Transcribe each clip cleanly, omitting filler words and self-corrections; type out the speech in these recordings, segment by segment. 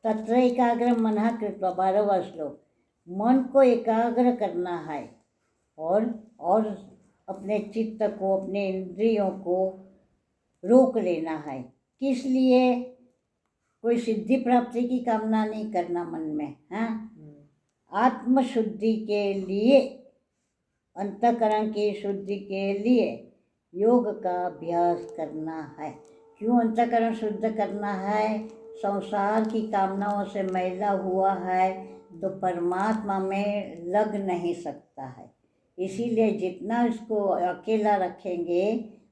तत्र एकाग्र मनः कृत्वा 12वां श्लोक। मन को एकाग्र करना है और अपने चित्त को, अपने इंद्रियों को रोक लेना है। किस लिए? कोई सिद्धि प्राप्ति की कामना नहीं करना मन में, हाँ, आत्मशुद्धि के लिए, अंतःकरण की शुद्धि के लिए योग का अभ्यास करना है। क्यों अंतःकरण शुद्ध करना है? संसार की कामनाओं से मैला हुआ है तो परमात्मा में लग नहीं सकता है। इसीलिए जितना इसको अकेला रखेंगे,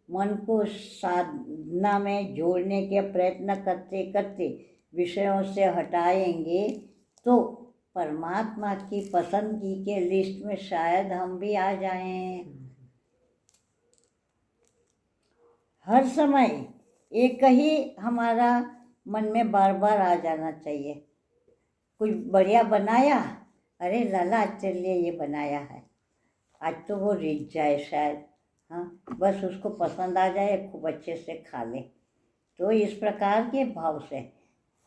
मन को साधना में जोड़ने के प्रयत्न करते करते विषयों से हटाएंगे तो परमात्मा की पसंदगी के लिस्ट में शायद हम भी आ जाएं। हर समय एक ही हमारा मन में बार बार आ जाना चाहिए। कुछ बढ़िया बनाया, अरे लाला आज तेरे लिए ये बनाया है, आज तो वो रिझ जाए शायद, हाँ, बस उसको पसंद आ जाए, खूब अच्छे से खा ले। तो इस प्रकार के भाव से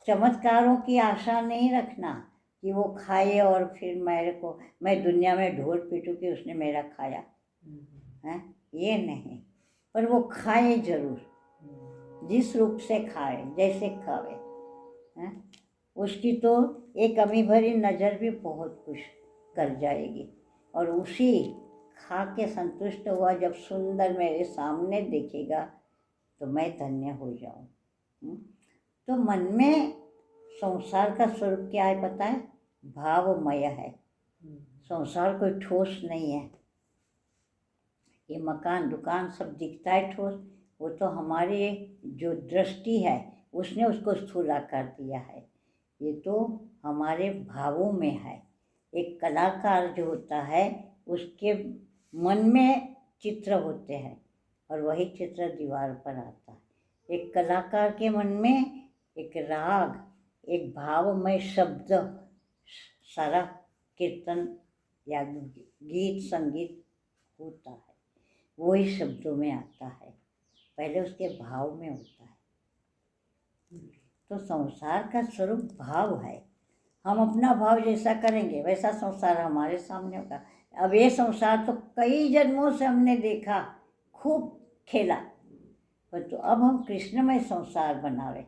चमत्कारों की आशा नहीं रखना कि वो खाए और फिर मैं दुनिया में ढोल पीटूँ कि उसने मेरा खाया है, ये नहीं। पर वो खाए जरूर, जिस रूप से खाए, जैसे खावे, है, उसकी तो एक अमी भरी नज़र भी बहुत कुछ कर जाएगी। और उसी खा के संतुष्ट हुआ जब सुंदर मेरे सामने देखेगा तो मैं धन्य हो जाऊं। तो मन में संसार का स्वरूप क्या है पता है? भावमय है। संसार कोई ठोस नहीं है। ये मकान दुकान सब दिखता है ठोस, वो तो हमारे जो दृष्टि है उसने उसको स्थूलाकार दिया है। ये तो हमारे भावों में है। एक कलाकार जो होता है उसके मन में चित्र होते हैं और वही चित्र दीवार पर आता है। एक कलाकार के मन में एक राग, एक भावमय शब्द, सारा कीर्तन या गीत संगीत होता है, वही शब्दों में आता है, पहले उसके भाव में होता है। तो संसार का स्वरूप भाव है। हम अपना भाव जैसा करेंगे वैसा संसार हमारे सामने होगा। अब ये संसार तो कई जन्मों से हमने देखा, खूब खेला, पर तो अब हम कृष्णमय संसार बनावे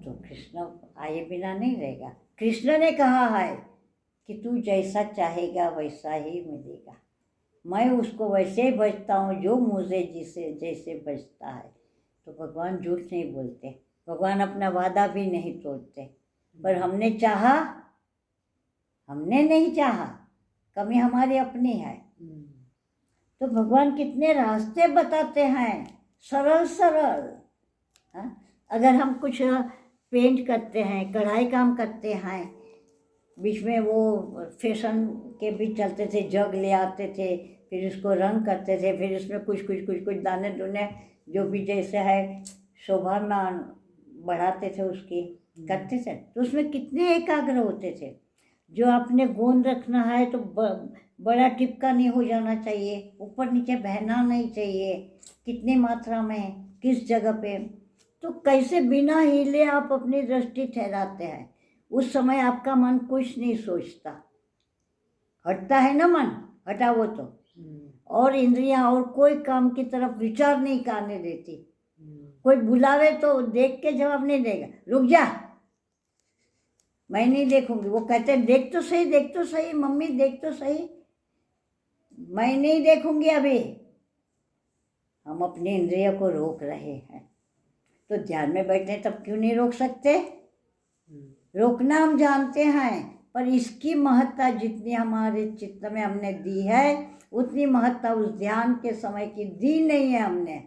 तो कृष्ण आए बिना नहीं रहेगा। कृष्ण ने कहा है कि तू जैसा चाहेगा वैसा ही मिलेगा, मैं उसको वैसे बचता हूँ जो मुझे जैसे बचता है। तो भगवान झूठ नहीं बोलते, भगवान अपना वादा भी नहीं तोड़ते। पर हमने चाहा, हमने नहीं चाहा, कमी हमारी अपनी है। तो भगवान कितने रास्ते बताते हैं, सरल सरल। अगर हम कुछ पेंट करते हैं, कढ़ाई काम करते हैं, बीच में वो फैशन के भी चलते थे, जग ले आते थे, फिर उसको रंग करते थे, फिर उसमें कुछ दाने दुने जो भी जैसे है शोभा में बढ़ाते थे उसकी, करते थे। तो उसमें कितने एकाग्र होते थे। जो आपने गोंद रखना है तो बड़ा टिपका नहीं हो जाना चाहिए, ऊपर नीचे बहना नहीं चाहिए, कितनी मात्रा में, किस जगह पे। तो कैसे बिना हिले आप अपनी दृष्टि ठहराते हैं। उस समय आपका मन कुछ नहीं सोचता, हटता है ना मन, हटा वो तो, और इंद्रियां और कोई काम की तरफ विचार नहीं करने देती। कोई बुलावे तो देख के जवाब नहीं देगा, रुक जा मैं नहीं देखूंगी। वो कहते हैं देख तो सही, देख तो सही मम्मी, देख तो सही, मैं नहीं देखूंगी अभी। हम अपने इंद्रिय को रोक रहे हैं। तो ध्यान में बैठे तब क्यों नहीं रोक सकते? रोकना हम जानते हैं, पर इसकी महत्ता जितनी हमारे चित्त में हमने दी है उतनी महत्ता उस ध्यान के समय की दी नहीं है हमने,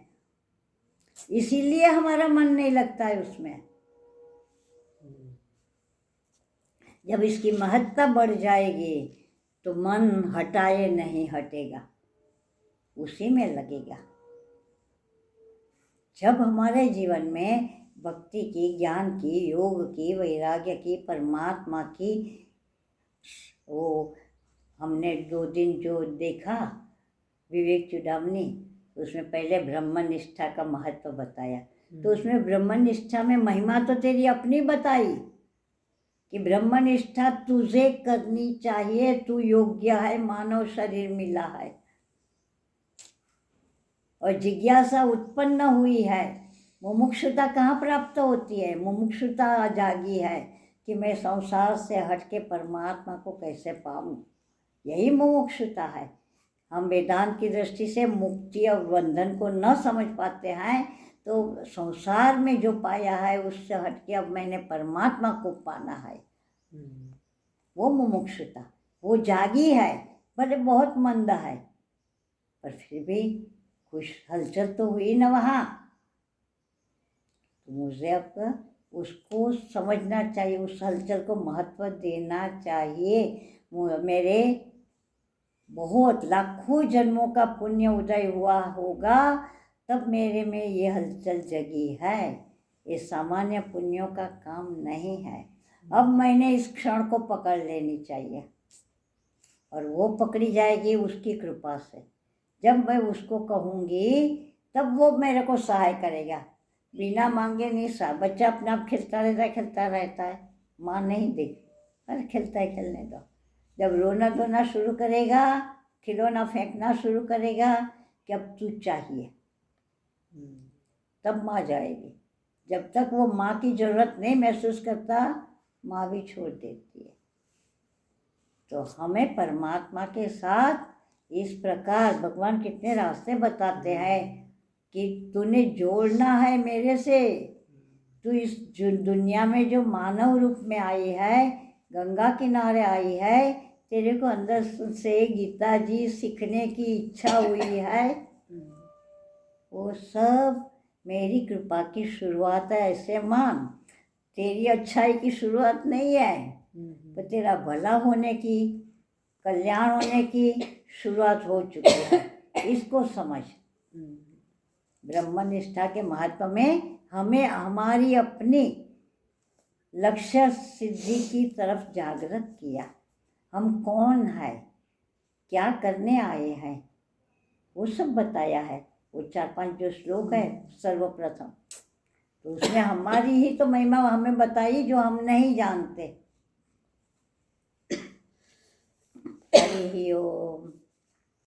इसीलिए हमारा मन नहीं लगता है उसमें। जब इसकी महत्ता बढ़ जाएगी तो मन हटाए नहीं हटेगा, उसी में लगेगा। जब हमारे जीवन में भक्ति की, ज्ञान की, योग की, वैराग्य की, परमात्मा की, वो हमने 2 दिन जो देखा विवेक चुड़ामनी, उसमें पहले ब्रह्मनिष्ठा का महत्व बताया। तो उसमें ब्रह्मनिष्ठा में महिमा तो तेरी अपनी बताई, कि ब्रह्मनिष्ठा तुझे करनी चाहिए, तू योग्य है, मानव शरीर मिला है और जिज्ञासा उत्पन्न हुई है। मुमुक्षुता कहाँ प्राप्त होती है? मुमुक्षुता जागी है कि मैं संसार से हट के परमात्मा को कैसे पाऊँ, यही मुमुक्षुता है। हम वेदांत की दृष्टि से मुक्ति और बंधन को न समझ पाते हैं, तो संसार में जो पाया है उससे हट के अब मैंने परमात्मा को पाना है, वो मुमुक्षुता, वो जागी है, भले बहुत मंद है, पर फिर भी कुछ हलचल तो हुई न वहाँ। तो मुझे अब उसको समझना चाहिए, उस हलचल को महत्व देना चाहिए। मेरे बहुत लाखों जन्मों का पुण्य उदय हुआ होगा तब मेरे में ये हलचल जगी है, ये सामान्य पुण्यों का काम नहीं है। अब मैंने इस क्षण को पकड़ लेनी चाहिए और वो पकड़ी जाएगी उसकी कृपा से। जब मैं उसको कहूँगी तब वो मेरे को सहाय करेगा, बिना मांगे नहीं। बच्चा अपना आप खेलता रहता है, माँ नहीं दे, अरे खेलता है, खेलने दो। जब रोना धोना शुरू करेगा, खिलौना फेंकना शुरू करेगा कि अब तू चाहिए, तब माँ जाएगी। जब तक वो माँ की ज़रूरत नहीं महसूस करता, माँ भी छोड़ देती है। तो हमें परमात्मा के साथ इस प्रकार भगवान कितने रास्ते बताते हैं कि तूने जोड़ना है मेरे से। तू इस दुनिया में जो मानव रूप में आई है, गंगा किनारे आई है, तेरे को अंदर से गीता जी सीखने की इच्छा हुई है, वो सब मेरी कृपा की शुरुआत है, ऐसे मान। तेरी अच्छाई की शुरुआत नहीं है, पर तेरा भला होने की, कल्याण होने की शुरुआत हो चुकी है, इसको समझ। ब्रह्मनिष्ठा के महत्व में हमें हमारी अपनी लक्ष्य सिद्धि की तरफ जागृत किया। हम कौन है, क्या करने आए हैं, वो सब बताया है। वो 4-5 जो श्लोक है सर्वप्रथम, तो उसमें हमारी ही तो महिमा हमें बताई जो हम नहीं जानते। हरि ओम।